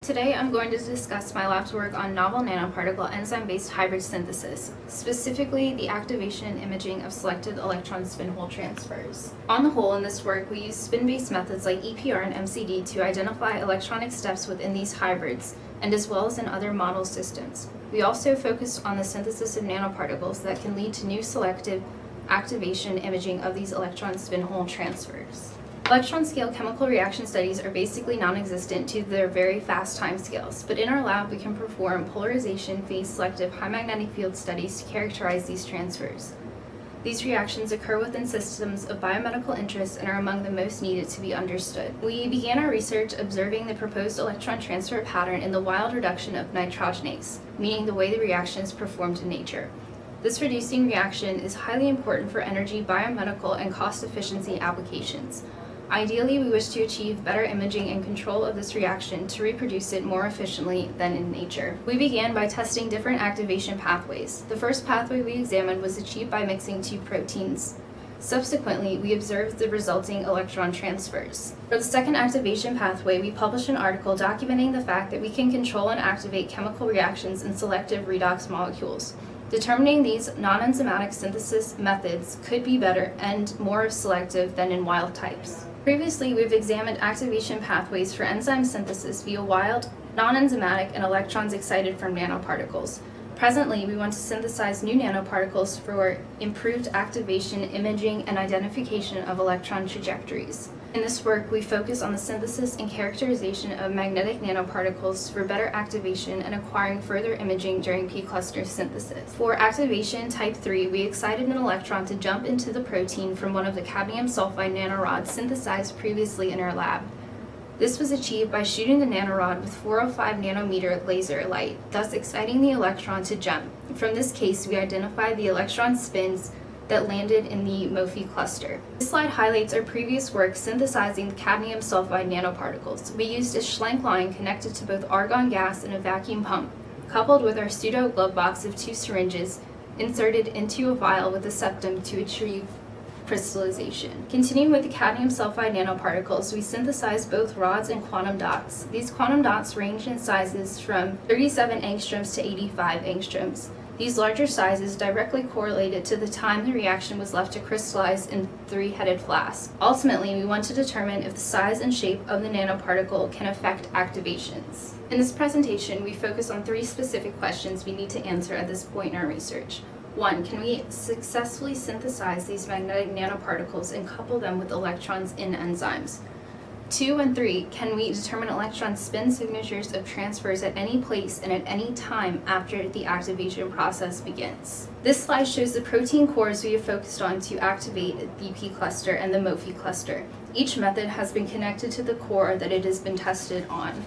Today I'm going to discuss my lab's work on novel nanoparticle enzyme-based hybrid synthesis, specifically the activation and imaging of selected electron spin hole transfers. On the whole, in this work, we use spin-based methods like EPR and MCD to identify electronic steps within these hybrids, and as well as in other model systems. We also focused on the synthesis of nanoparticles that can lead to new selective activation and imaging of these electron spin hole transfers. Electron-scale chemical reaction studies are basically non-existent due to their very fast timescales, but in our lab we can perform polarization phase-selective high magnetic field studies to characterize these transfers. These reactions occur within systems of biomedical interest and are among the most needed to be understood. We began our research observing the proposed electron transfer pattern in the wild reduction of nitrogenase, meaning the way the reaction is performed in nature. This reducing reaction is highly important for energy, biomedical, and cost efficiency applications. Ideally, we wish to achieve better imaging and control of this reaction to reproduce it more efficiently than in nature. We began by testing different activation pathways. The first pathway we examined was achieved by mixing two proteins. Subsequently, we observed the resulting electron transfers. For the second activation pathway, we published an article documenting the fact that we can control and activate chemical reactions in selective redox molecules. Determining these non-enzymatic synthesis methods could be better and more selective than in wild types. Previously, we've examined activation pathways for enzyme synthesis via wild, non-enzymatic, and electrons excited from nanoparticles. Presently, we want to synthesize new nanoparticles for improved activation, imaging, and identification of electron trajectories. In this work, we focus on the synthesis and characterization of magnetic nanoparticles for better activation and acquiring further imaging during p-cluster synthesis. For activation type 3, we excited an electron to jump into the protein from one of the cadmium sulfide nanorods synthesized previously in our lab. This was achieved by shooting the nanorod with 405 nanometer laser light, thus exciting the electron to jump. From this case, we identified the electron spins that landed in the MOFI cluster. This slide highlights our previous work synthesizing the cadmium sulfide nanoparticles. We used a Schlenk line connected to both argon gas and a vacuum pump, coupled with our pseudo glove box of 2 syringes inserted into a vial with a septum to achieve crystallization. Continuing with the cadmium sulfide nanoparticles, we synthesized both rods and quantum dots. These quantum dots range in sizes from 37 angstroms to 85 angstroms. These larger sizes directly correlated to the time the reaction was left to crystallize in 3-headed flasks. Ultimately, we want to determine if the size and shape of the nanoparticle can affect activations. In this presentation, we focus on 3 specific questions we need to answer at this point in our research. 1. Can we successfully synthesize these magnetic nanoparticles and couple them with electrons in enzymes? 2 and 3, can we determine electron spin signatures of transfers at any place and at any time after the activation process begins? This slide shows the protein cores we have focused on to activate the P cluster and the MOFI cluster. Each method has been connected to the core that it has been tested on.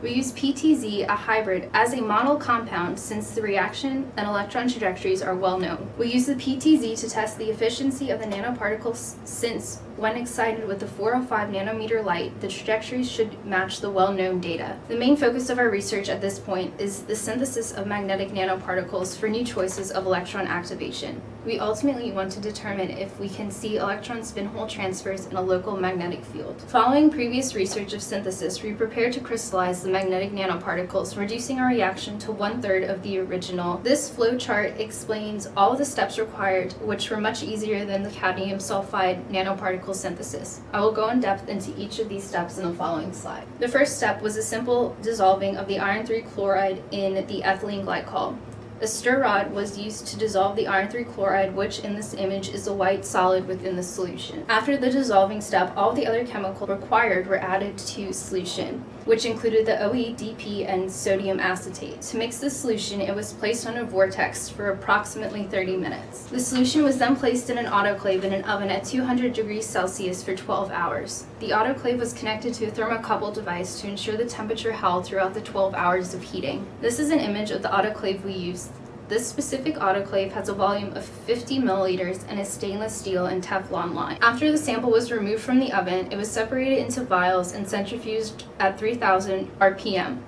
We use PTZ, a hybrid, as a model compound since the reaction and electron trajectories are well known. We use the PTZ to test the efficiency of the nanoparticles since when excited with the 405 nanometer light, the trajectories should match the well-known data. The main focus of our research at this point is the synthesis of magnetic nanoparticles for new choices of electron activation. We ultimately want to determine if we can see electron spin hole transfers in a local magnetic field. Following previous research of synthesis, we prepared to crystallize the magnetic nanoparticles, reducing our reaction to 1/3 of the original. This flow chart explains all of the steps required, which were much easier than the cadmium sulfide nanoparticle synthesis. I will go in depth into each of these steps in the following slide. The first step was a simple dissolving of the iron 3 chloride in the ethylene glycol. A stir rod was used to dissolve the iron 3 chloride, which in this image is a white solid within the solution. After the dissolving step, all the other chemicals required were added to solution, which included the OE, DP, and sodium acetate. To mix the solution, it was placed on a vortex for approximately 30 minutes. The solution was then placed in an autoclave in an oven at 200 degrees Celsius for 12 hours. The autoclave was connected to a thermocouple device to ensure the temperature held throughout the 12 hours of heating. This is an image of the autoclave we used. This specific autoclave has a volume of 50 milliliters and is stainless steel and Teflon lined. After the sample was removed from the oven, it was separated into vials and centrifuged at 3000 RPM.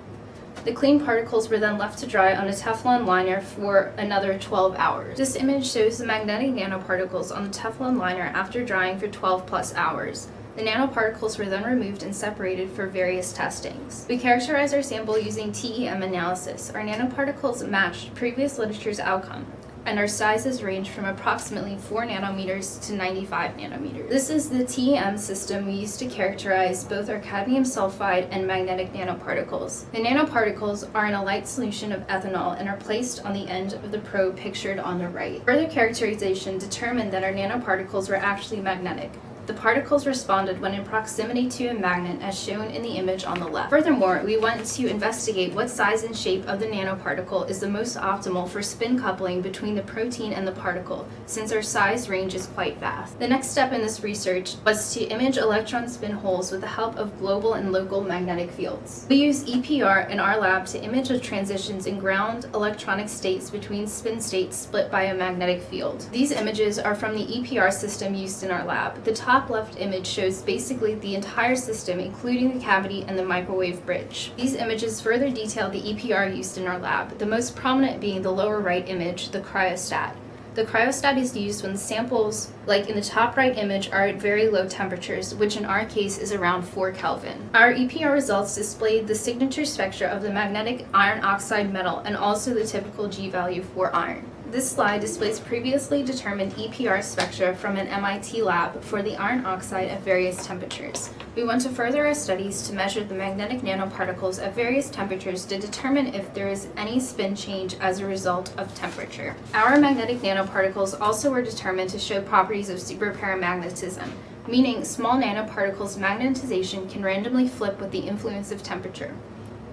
The clean particles were then left to dry on a Teflon liner for another 12 hours. This image shows the magnetic nanoparticles on the Teflon liner after drying for 12 plus hours. The nanoparticles were then removed and separated for various testings. We characterized our sample using TEM analysis. Our nanoparticles matched previous literature's outcome, and our sizes range from approximately 4 nanometers to 95 nanometers. This is the TEM system we use to characterize both our cadmium sulfide and magnetic nanoparticles. The nanoparticles are in a light solution of ethanol and are placed on the end of the probe pictured on the right. Further characterization determined that our nanoparticles were actually magnetic. The particles responded when in proximity to a magnet, as shown in the image on the left. Furthermore, we went to investigate what size and shape of the nanoparticle is the most optimal for spin coupling between the protein and the particle, since our size range is quite vast. The next step in this research was to image electron spin holes with the help of global and local magnetic fields. We use EPR in our lab to image the transitions in ground electronic states between spin states split by a magnetic field. These images are from the EPR system used in our lab. The top left image shows basically the entire system, including the cavity and the microwave bridge. These images further detail the EPR used in our lab, the most prominent being the lower right image, the cryostat. The cryostat is used when the samples, like in the top right image, are at very low temperatures, which in our case is around 4 Kelvin. Our EPR results displayed the signature spectra of the magnetic iron oxide metal and also the typical G value for iron. This slide displays previously determined EPR spectra from an MIT lab for the iron oxide at various temperatures. We went to further our studies to measure the magnetic nanoparticles at various temperatures to determine if there is any spin change as a result of temperature. Our magnetic nanoparticles also were determined to show properties of superparamagnetism, meaning small nanoparticles' magnetization can randomly flip with the influence of temperature.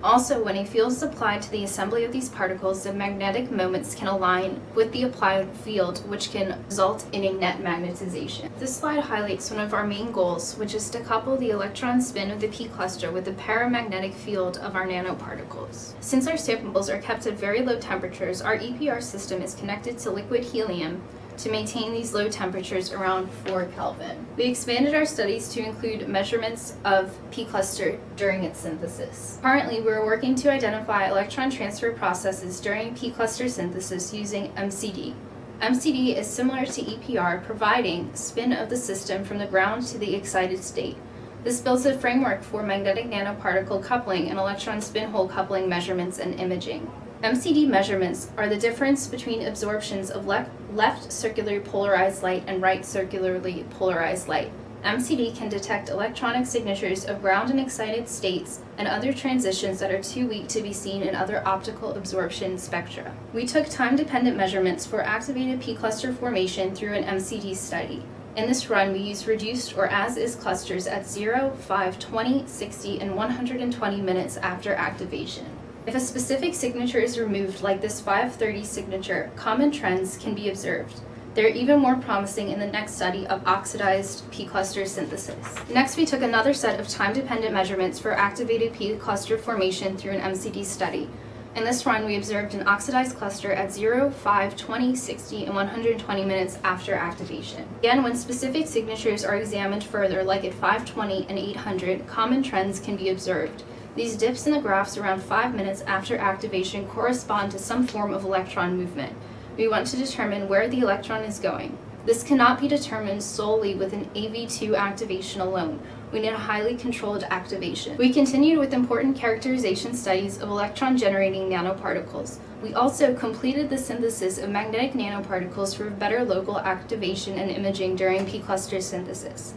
Also, when a field is applied to the assembly of these particles, the magnetic moments can align with the applied field, which can result in a net magnetization. This slide highlights one of our main goals, which is to couple the electron spin of the P cluster with the paramagnetic field of our nanoparticles. Since our samples are kept at very low temperatures, our EPR system is connected to liquid helium to maintain these low temperatures around 4 Kelvin. We expanded our studies to include measurements of P cluster during its synthesis. Currently, we're working to identify electron transfer processes during P cluster synthesis using MCD. MCD is similar to EPR, providing spin of the system from the ground to the excited state. This builds a framework for magnetic nanoparticle coupling and electron spin hole coupling measurements and imaging. MCD measurements are the difference between absorptions of left circularly polarized light and right circularly polarized light. MCD can detect electronic signatures of ground and excited states and other transitions that are too weak to be seen in other optical absorption spectra. We took time-dependent measurements for activated P cluster formation through an MCD study. In this run, we used reduced or as-is clusters at 0, 5, 20, 60, and 120 minutes after activation. If a specific signature is removed, like this 530 signature, common trends can be observed. They're even more promising in the next study of oxidized P cluster synthesis. Next, we took another set of time-dependent measurements for activated P cluster formation through an MCD study. In this run, we observed an oxidized cluster at 0, 5, 20, 60, and 120 minutes after activation. Again, when specific signatures are examined further, like at 520 and 800, common trends can be observed. These dips in the graphs around 5 minutes after activation correspond to some form of electron movement. We want to determine where the electron is going. This cannot be determined solely with an AV2 activation alone. We need a highly controlled activation. We continued with important characterization studies of electron-generating nanoparticles. We also completed the synthesis of magnetic nanoparticles for better local activation and imaging during P cluster synthesis.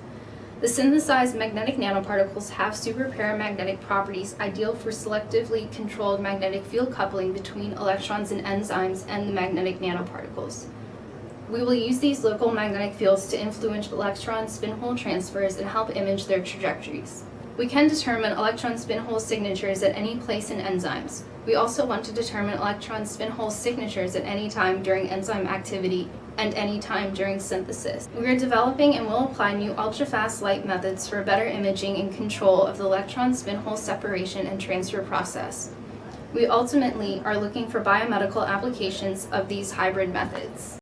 The synthesized magnetic nanoparticles have superparamagnetic properties ideal for selectively controlled magnetic field coupling between electrons and enzymes and the magnetic nanoparticles. We will use these local magnetic fields to influence electron spin hole transfers and help image their trajectories. We can determine electron spin hole signatures at any place in enzymes. We also want to determine electron spin hole signatures at any time during enzyme activity and any time during synthesis. We are developing and will apply new ultra-fast light methods for better imaging and control of the electron spin hole separation and transfer process. We ultimately are looking for biomedical applications of these hybrid methods.